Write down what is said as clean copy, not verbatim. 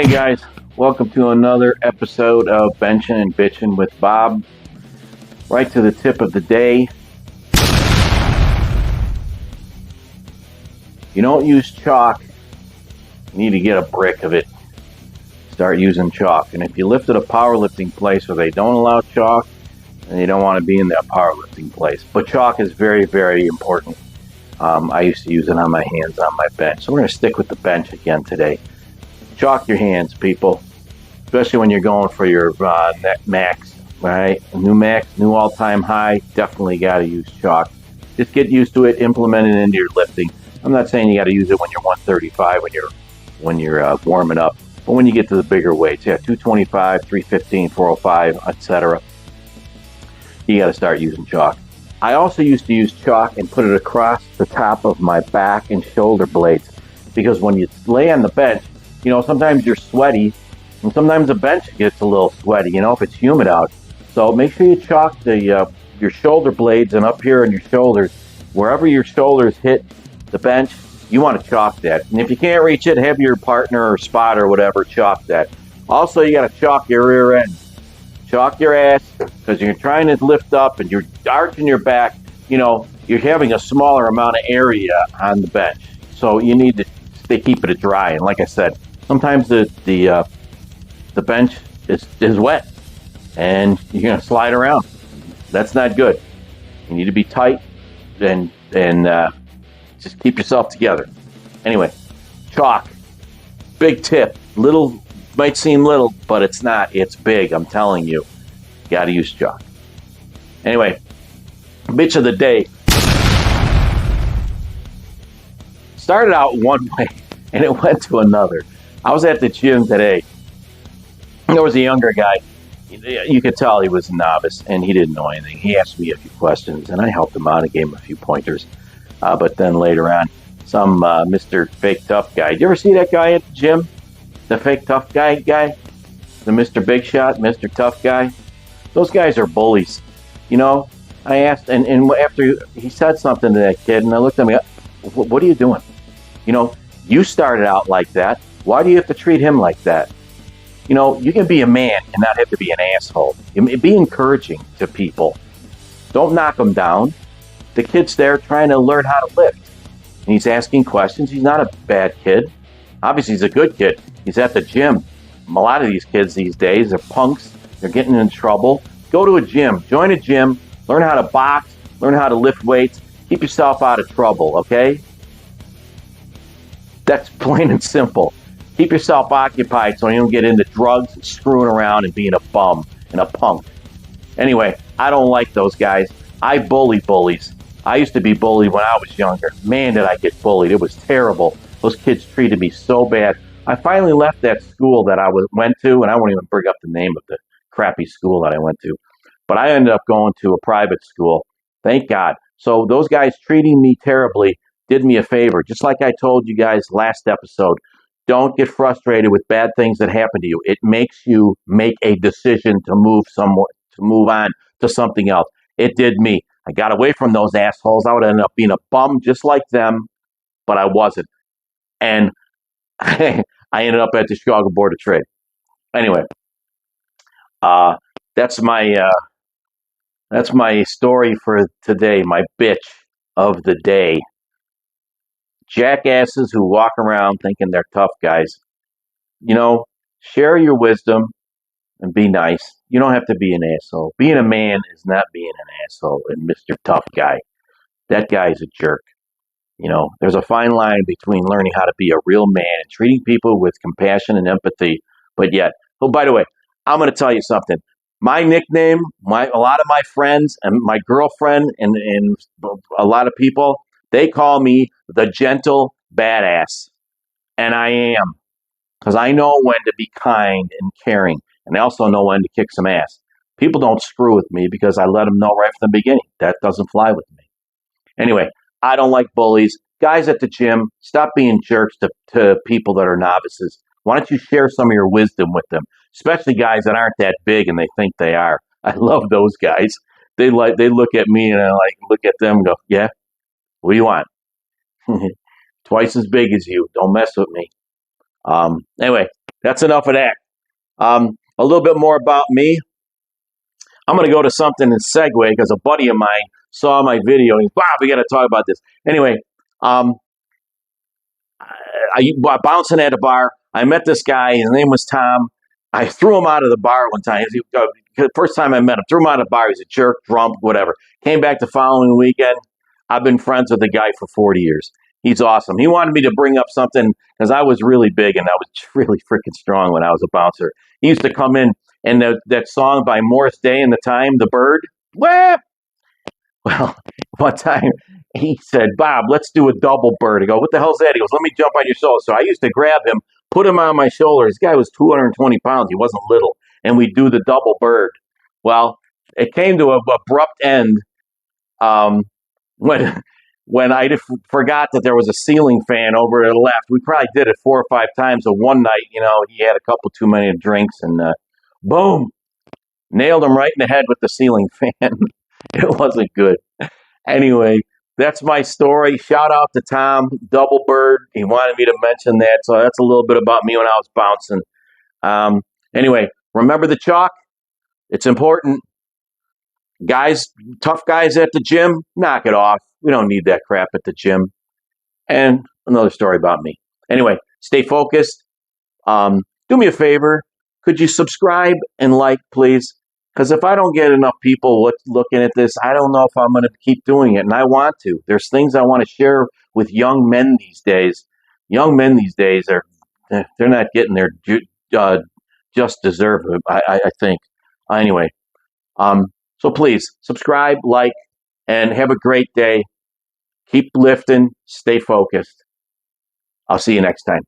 Hey guys, welcome to another episode of Benching and Bitching with Bob. Right to the tip of the day. You don't use chalk, you need to get a brick of it. Start using chalk. And if you lift at a powerlifting place where they don't allow chalk, then you don't want to be in that powerlifting place. But chalk is very, very important. I used to use it on my hands on my bench. So we're going to stick with the bench again today. Chalk your hands, people, especially when you're going for your net max, right? A new max, new all-time high, definitely got to use chalk. Just get used to it, implement it into your lifting. I'm not saying you got to use it when you're 135, when you're warming up, but when you get to the bigger weights, 225, 315, 405, etc., you got to start using chalk. I also used to use chalk and put it across the top of my back and shoulder blades, because when you lay on the bench, sometimes you're sweaty, and sometimes the bench gets a little sweaty, if it's humid out. So make sure you chalk your shoulder blades and up here on your shoulders, wherever your shoulders hit the bench, you want to chalk that. And if you can't reach it, have your partner or spotter or whatever chalk that. Also, you got to chalk your rear end. Chalk your ass, because you're trying to lift up and you're arching your back. You're having a smaller amount of area on the bench. So you need to keep it dry. And like I said, sometimes the bench is wet and you're going to slide around. That's not good. You need to be tight and just keep yourself together. Anyway, chalk, big tip. Little might seem little, but it's not. It's big. I'm telling you. Got to use chalk. Anyway, bitch of the day. Started out one way and it went to another. I was at the gym today. There was a younger guy. You could tell he was a novice and he didn't know anything. He asked me a few questions and I helped him out and gave him a few pointers. But then later on, some Mr. Fake Tough guy. Did you ever see that guy at the gym? The fake tough guy? The Mr. Big Shot, Mr. Tough guy? Those guys are bullies. I asked, and after he said something to that kid, and I looked at him, what are you doing? You started out like that. Why do you have to treat him like that? You can be a man and not have to be an asshole. Be encouraging to people. Don't knock them down. The kid's there trying to learn how to lift. And he's asking questions. He's not a bad kid. Obviously, he's a good kid. He's at the gym. A lot of these kids these days are punks. They're getting in trouble. Go to a gym. Join a gym. Learn how to box. Learn how to lift weights. Keep yourself out of trouble, okay? That's plain and simple. Keep yourself occupied so you don't get into drugs and screwing around and being a bum and a punk. Anyway, I don't like those guys. I bully bullies. I used to be bullied when I was younger. Man, did I get bullied. It was terrible. Those kids treated me so bad. I finally left that school that I went to, and I won't even bring up the name of the crappy school that I went to. But I ended up going to a private school. Thank God. So those guys treating me terribly did me a favor. Just like I told you guys last episode, don't get frustrated with bad things that happen to you. It makes you make a decision to move on to something else. It did me. I got away from those assholes. I would end up being a bum just like them, but I wasn't. And I ended up at the Chicago Board of Trade. Anyway, that's my story for today. My bitch of the day. Jackasses who walk around thinking they're tough guys. Share your wisdom and be nice. You don't have to be an asshole. Being a man is not being an asshole. And Mr. Tough Guy, that guy is a jerk. There's a fine line between learning how to be a real man and treating people with compassion and empathy. But yet, by the way, I'm going to tell you something. My nickname, a lot of my friends and my girlfriend and a lot of people, they call me the gentle badass. And I am. Because I know when to be kind and caring. And I also know when to kick some ass. People don't screw with me because I let them know right from the beginning. That doesn't fly with me. Anyway, I don't like bullies. Guys at the gym, stop being jerks to people that are novices. Why don't you share some of your wisdom with them? Especially guys that aren't that big and they think they are. I love those guys. They look at me and I look at them and go, yeah, what do you want? Twice as big as you. Don't mess with me. Anyway, that's enough of that. A little bit more about me. I'm going to go to something in segue because a buddy of mine saw my video and he's, Bob, we got to talk about this. Anyway, um, I bouncing at a bar. I met this guy. His name was Tom. I threw him out of the bar one time. The first time I met him, threw him out of the bar. He's a jerk, drunk, whatever. Came back the following weekend. I've been friends with the guy for 40 years. He's awesome. He wanted me to bring up something because I was really big and I was really freaking strong when I was a bouncer. He used to come in and that song by Morris Day and the Time, The Bird. Well, one time he said, Bob, let's do a double bird. I go, what the hell's that? He goes, let me jump on your shoulder. So I used to grab him, put him on my shoulder. This guy was 220 pounds. He wasn't little. And we do the double bird. Well, it came to an abrupt end when I forgot that there was a ceiling fan over to the left. We probably did it 4 or 5 times. So one night, he had a couple too many drinks and boom, nailed him right in the head with the ceiling fan. It wasn't good. Anyway, that's my story. Shout out to Tom, Double Bird. He wanted me to mention that. So that's a little bit about me when I was bouncing. Anyway, remember the chalk? It's important. Guys, tough guys at the gym, knock it off. We don't need that crap at the gym. And another story about me. Anyway, stay focused. Do me a favor. Could you subscribe and like, please? Because if I don't get enough people looking at this, I don't know if I'm going to keep doing it. And I want to. There's things I want to share with young men these days. Young men these days they're not getting their just deserve it, I think. Anyway, so please subscribe, like, and have a great day. Keep lifting. Stay focused. I'll see you next time.